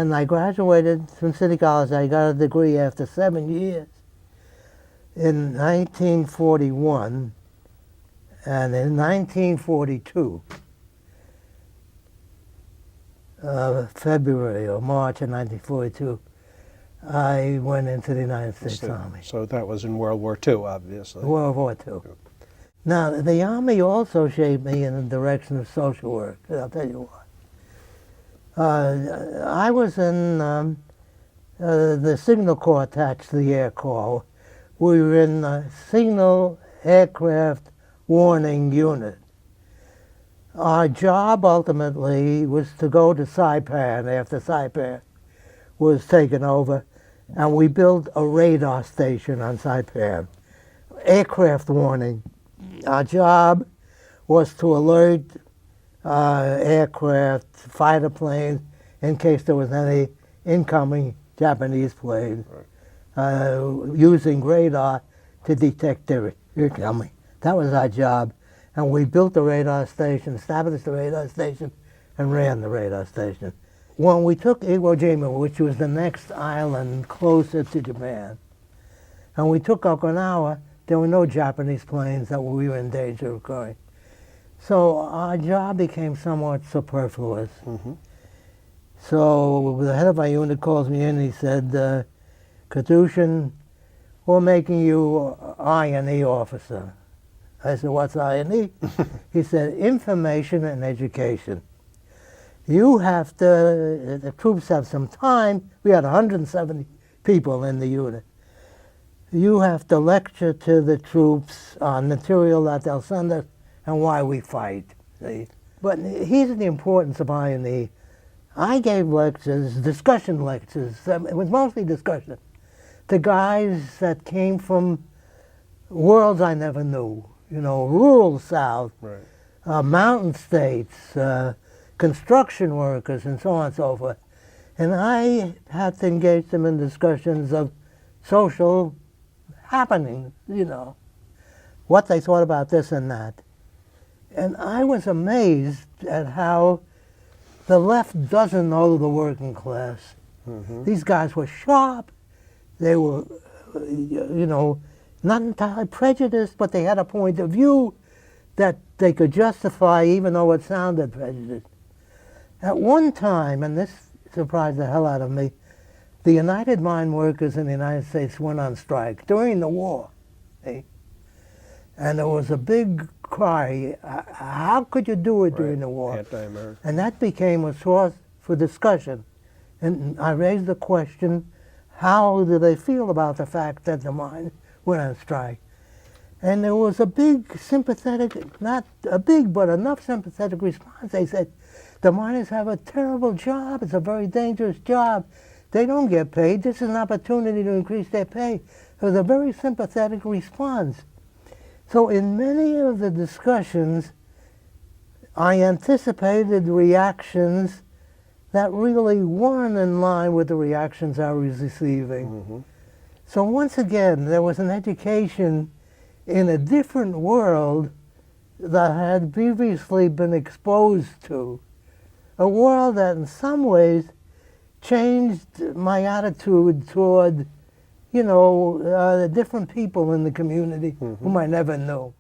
And I graduated from City College. I got a degree after 7 years in 1941. And in 1942, February or March of 1942, I went into the United States Army. So that was in World War II, obviously. World War II. Now, the Army also shaped me in the direction of social work. I'll tell you why. I was in the Signal Corps attached to the Air Corps. We were in the Signal Aircraft Warning Unit. Our job ultimately was to go to Saipan after Saipan was taken over, and we built a radar station on Saipan. Aircraft warning. Our job was to alert aircraft, fighter planes, in case there was any incoming Japanese planes, using radar to detect their incoming. That was our job. And we built the radar station, established the radar station, and ran the radar station. When we took Iwo Jima, which was the next island closer to Japan, and we took Okinawa, there were no Japanese planes that we were in danger of occurring. So our job became somewhat superfluous. Mm-hmm. So the head of our unit calls me in and he said, Kadushin, we're making you I&E officer. I said, what's I&E? He said, information and education. You have to, the troops have some time. We had 170 people in the unit. You have to lecture to the troops on material that they'll send us and why we fight. See? But here's the importance of I&E. I gave lectures, discussion lectures. It was mostly discussion to guys that came from worlds I never knew. You know, rural South, Right. Mountain states, construction workers, and so on and so forth. And I had to engage them in discussions of social happenings, you know, what they thought about this and that. And I was amazed at how the left doesn't know the working class. Mm-hmm. These guys were sharp. They were, you know, not entirely prejudiced, but they had a point of view that they could justify even though it sounded prejudiced. At one time, and this surprised the hell out of me, the United Mine Workers in the United States went on strike during the war. See? And there was a big cry, how could you do it during the war? Anti-American. And that became a source for discussion. And I raised the question, how do they feel about the fact that the mine went on strike? And there was a big sympathetic, not a big, but enough sympathetic response. They said, the miners have a terrible job. It's a very dangerous job. They don't get paid. This is an opportunity to increase their pay. It was a very sympathetic response. So in many of the discussions, I anticipated reactions that really weren't in line with the reactions I was receiving. Mm-hmm. So once again, there was an education in a different world that I had previously been exposed to. A world that in some ways changed my attitude toward, you know, the different people in the community whom I never knew.